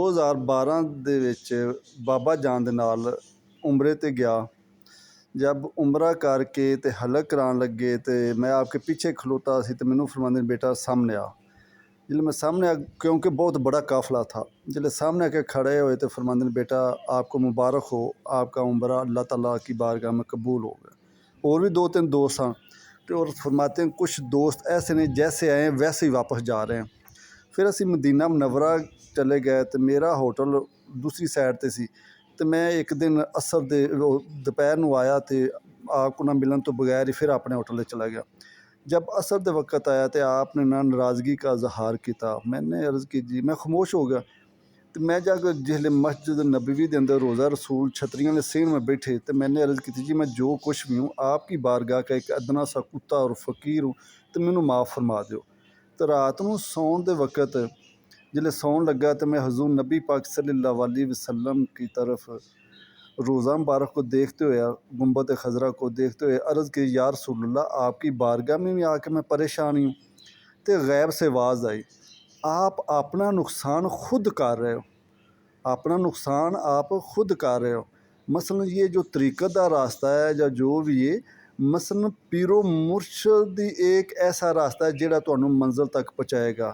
2012 ਦੇ ਵਿੱਚ ਬਾਬਾ ਜਾਨ ਦੇ ਨਾਲ ਉਮਰੇ 'ਤੇ ਗਿਆ। जब उमरा करके ते हलक करान लगे तो मैं आपके पीछे खलोता सी तो मैनू फरमांदे बेटा सामने आ। जिसले मैं सामने क्योंकि बहुत बड़ा काफिला था, जिसले सामने आके खड़े हुए तो फरमांदे बेटा आपको मुबारक हो, आपका उम्रा अल्लाह ताला की बारगाह में कबूल हो गया। और भी 2-3 दोस्त हैं तो और फरमाते हैं कुछ दोस्त ऐसे नहीं जैसे आए वैसे ही वापस जा रहे हैं। फिर असी मदीना मुनव्वरा चले गए तो मेरा होटल दूसरी साइड ते सी तो मैं एक दिन असर दे दोपहर नूं आया तो आपको ना मिलन तो बगैर ही फिर अपने होटल चला गया। जब असर दे वक्त आया तो आपने ना नाराज़गी का इजहार किया। मैंने अर्ज़ की जी, मैं खामोश हो गया। तो मैं जाकर जिसले मस्जिद नबवी के अंदर रोज़ा रसूल छतरियाँ ने सेन में बैठे तो मैंने अर्ज़ की जी मैं जो कुछ भी हूँ आपकी बारगाह का एक अदना सा कुत्ता और फ़कीर हूँ तो मैनू माफ़ फरमा दो। तो रात को सौन के वक्त जिसले सौन लगा तो मैं हजूर नबी पाक सल्लल्लाहु अलैहि वसल्लम की तरफ रोज़ा मुबारक को देखते हुए गुंबद खजरा को देखते हुए अर्ज़ की या रसूलल्लाह आपकी बारगाह में भी आके मैं परेशान हूँ। तो गैब से आवाज़ आई आप अपना नुकसान खुद कर रहे हो, अपना नुकसान आप खुद कर रहे हो। मसलन ये जो तरीक़त का रास्ता है या जो भी है मसलन पीरो मुर्शद एक ऐसा रास्ता है जिहड़ा तुहानू मंजिल तक पहुँचाएगा।